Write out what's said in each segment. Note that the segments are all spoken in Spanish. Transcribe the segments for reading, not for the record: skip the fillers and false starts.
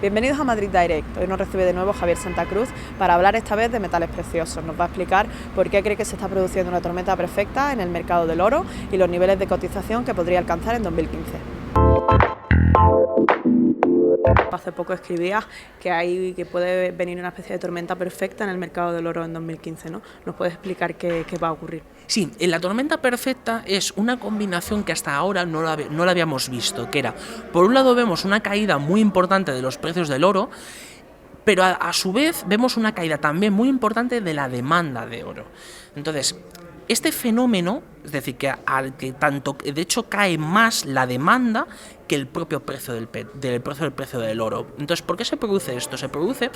Bienvenidos a Madrid Direct. Hoy nos recibe de nuevo Javier Santa Cruz para hablar esta vez de metales preciosos. Nos va a explicar por qué cree que se está produciendo una tormenta perfecta en el mercado del oro y los niveles de cotización que podría alcanzar en 2015. Hace poco escribías que puede venir una especie de tormenta perfecta en el mercado del oro en 2015, ¿no? ¿Nos puedes explicar qué va a ocurrir? Sí, la tormenta perfecta es una combinación que hasta ahora no la habíamos visto, que era, por un lado vemos una caída muy importante de los precios del oro, pero a su vez vemos una caída también muy importante de la demanda de oro. Entonces, este fenómeno, es decir, que tanto, de hecho cae más la demanda que el propio precio precio del oro. Entonces, ¿por qué se produce esto? Se produce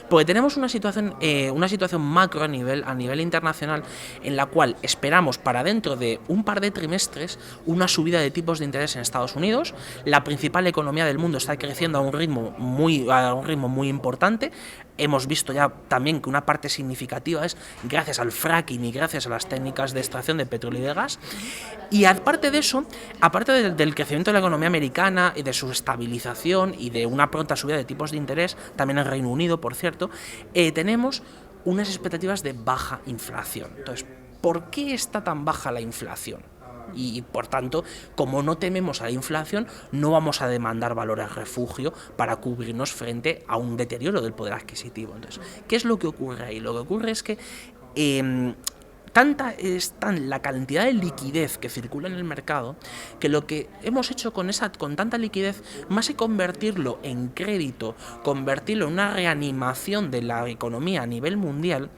porque tenemos una situación macro a nivel internacional en la cual esperamos para dentro de un par de trimestres una subida de tipos de interés en Estados Unidos. La principal economía del mundo está creciendo a un ritmo muy importante. Hemos visto ya también que una parte significativa es gracias al fracking y gracias a las técnicas de extracción de petróleo y de gas. Y aparte de eso, aparte del crecimiento de la economía americana y de su estabilización y de una pronta subida de tipos de interés, también en Reino Unido, por cierto, tenemos unas expectativas de baja inflación. Entonces, ¿por qué está tan baja la inflación? Y por tanto, como no tememos a la inflación, no vamos a demandar valores refugio para cubrirnos frente a un deterioro del poder adquisitivo. Entonces, ¿qué es lo que ocurre ahí? Lo que ocurre es que tanta es la cantidad de liquidez que circula en el mercado que lo que hemos hecho con tanta liquidez, más que convertirlo en crédito, convertirlo en una reanimación de la economía a nivel mundial,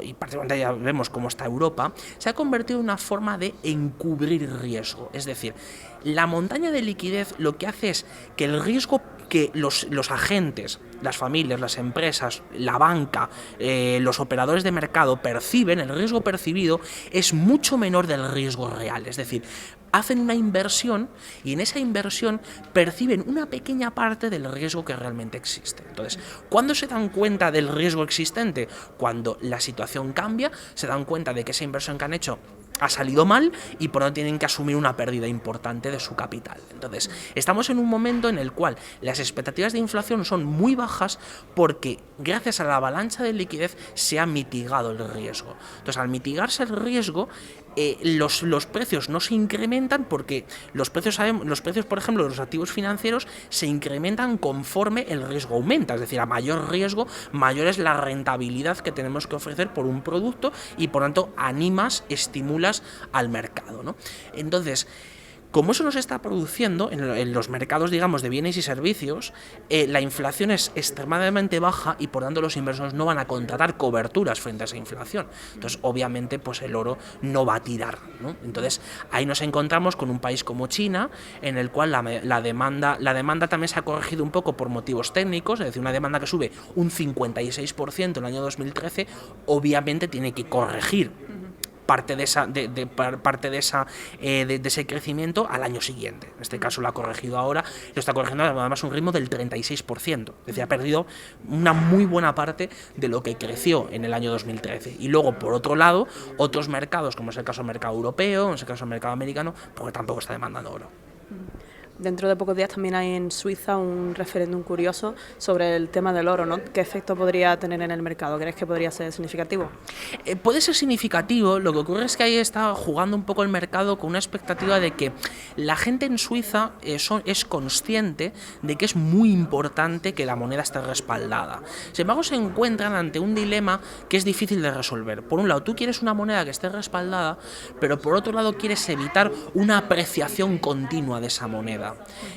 y particularmente ya vemos cómo está Europa, se ha convertido en una forma de encubrir riesgo. Es decir, la montaña de liquidez lo que hace es que el riesgo que los agentes, las familias, las empresas, la banca, los operadores de mercado perciben, el riesgo percibido es mucho menor del riesgo real. Es decir, hacen una inversión y en esa inversión perciben una pequeña parte del riesgo que realmente existe. Entonces, ¿cuándo se dan cuenta del riesgo existente? Cuando la situación cambia, se dan cuenta de que esa inversión que han hecho ha salido mal y por lo tanto tienen que asumir una pérdida importante de su capital. Entonces, estamos en un momento en el cual las expectativas de inflación son muy bajas porque gracias a la avalancha de liquidez se ha mitigado el riesgo. Entonces, al mitigarse el riesgo, los precios no se incrementan porque los precios, por ejemplo, de los activos financieros se incrementan conforme el riesgo aumenta. Es decir, a mayor riesgo, mayor es la rentabilidad que tenemos que ofrecer por un producto y por tanto estimulas al mercado, ¿no? Entonces, como eso nos está produciendo en los mercados, digamos, de bienes y servicios, la inflación es extremadamente baja y por tanto los inversores no van a contratar coberturas frente a esa inflación. Entonces, obviamente, pues el oro no va a tirar, ¿no? Entonces, ahí nos encontramos con un país como China, en el cual la demanda también se ha corregido un poco por motivos técnicos, es decir, una demanda que sube un 56% en el año 2013, obviamente tiene que corregir parte de ese crecimiento al año siguiente. En este caso lo ha corregido ahora, lo está corrigiendo además a un ritmo del 36%, es decir, ha perdido una muy buena parte de lo que creció en el año 2013. Y luego, por otro lado, otros mercados, como es el caso del mercado europeo, en el caso del mercado americano, porque tampoco está demandando oro. Dentro de pocos días también hay en Suiza un referéndum curioso sobre el tema del oro, ¿no? ¿Qué efecto podría tener en el mercado? ¿Crees que podría ser significativo? Puede ser significativo, lo que ocurre es que ahí está jugando un poco el mercado con una expectativa de que la gente en Suiza es consciente de que es muy importante que la moneda esté respaldada. Sin embargo, se encuentran ante un dilema que es difícil de resolver. Por un lado, tú quieres una moneda que esté respaldada, pero por otro lado quieres evitar una apreciación continua de esa moneda.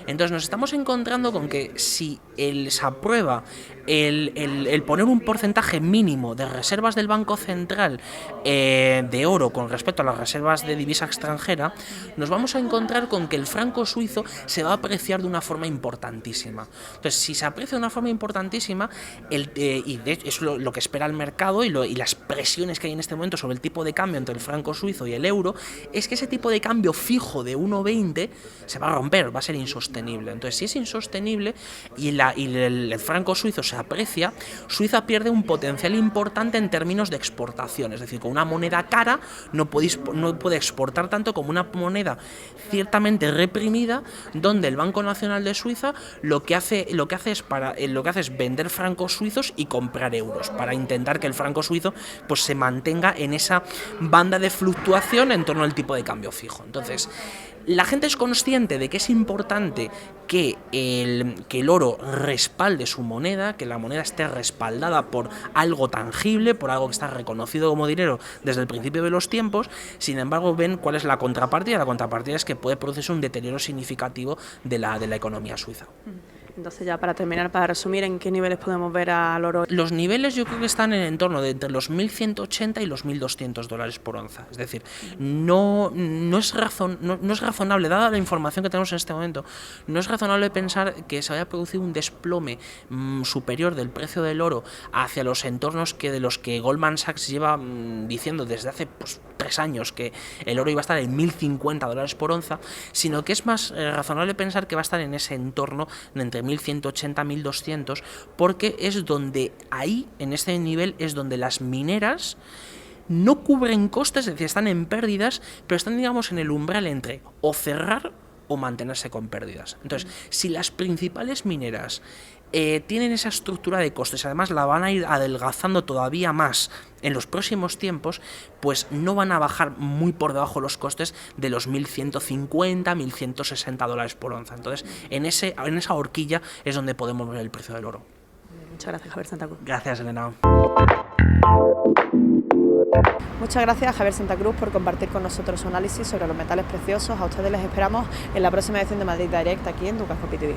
Entonces nos estamos encontrando con que si se aprueba el poner un porcentaje mínimo de reservas del Banco Central de oro con respecto a las reservas de divisa extranjera, nos vamos a encontrar con que el franco suizo se va a apreciar de una forma importantísima. Entonces, si se aprecia de una forma importantísima, y de hecho es lo que espera el mercado y las presiones que hay en este momento sobre el tipo de cambio entre el franco suizo y el euro, es que ese tipo de cambio fijo de 1,20 se va a romper, va a ser insostenible. Entonces, si es insostenible y el franco suizo se aprecia, Suiza pierde un potencial importante en términos de exportación. Es decir, con una moneda cara no puede exportar tanto como una moneda ciertamente reprimida, donde el Banco Nacional de Suiza lo que hace es vender francos suizos y comprar euros, para intentar que el franco suizo pues se mantenga en esa banda de fluctuación en torno al tipo de cambio fijo. Entonces, la gente es consciente de que es importante que el oro respalde su moneda, que la moneda esté respaldada por algo tangible, por algo que está reconocido como dinero desde el principio de los tiempos. Sin embargo, ven cuál es la contrapartida. La contrapartida es que puede producirse un deterioro significativo de la economía suiza. Entonces, ya para terminar, para resumir, ¿en qué niveles podemos ver al oro? Los niveles yo creo que están en el entorno de entre los 1.180 y los 1.200 dólares por onza. Es decir, no es razonable, dada la información que tenemos en este momento, no es razonable pensar que se vaya a producir un desplome superior del precio del oro hacia los entornos de los que Goldman Sachs lleva diciendo desde hace 3 años que el oro iba a estar en 1.050 dólares por onza, sino que es más razonable pensar que va a estar en ese entorno de entre 1.180 y 1.200, porque es donde en este nivel es donde las mineras no cubren costes, es decir, están en pérdidas, pero están, digamos, en el umbral entre o cerrar o mantenerse con pérdidas. Entonces, si las principales mineras tienen esa estructura de costes, además la van a ir adelgazando todavía más en los próximos tiempos, pues no van a bajar muy por debajo los costes de los 1.150, 1.160 dólares por onza. Entonces, en esa horquilla es donde podemos ver el precio del oro. Muchas gracias, Javier Santa Cruz. Gracias, Elena. Muchas gracias, Javier Santa Cruz, por compartir con nosotros su análisis sobre los metales preciosos. A ustedes les esperamos en la próxima edición de Madrid Direct aquí en Ducas Copy TV.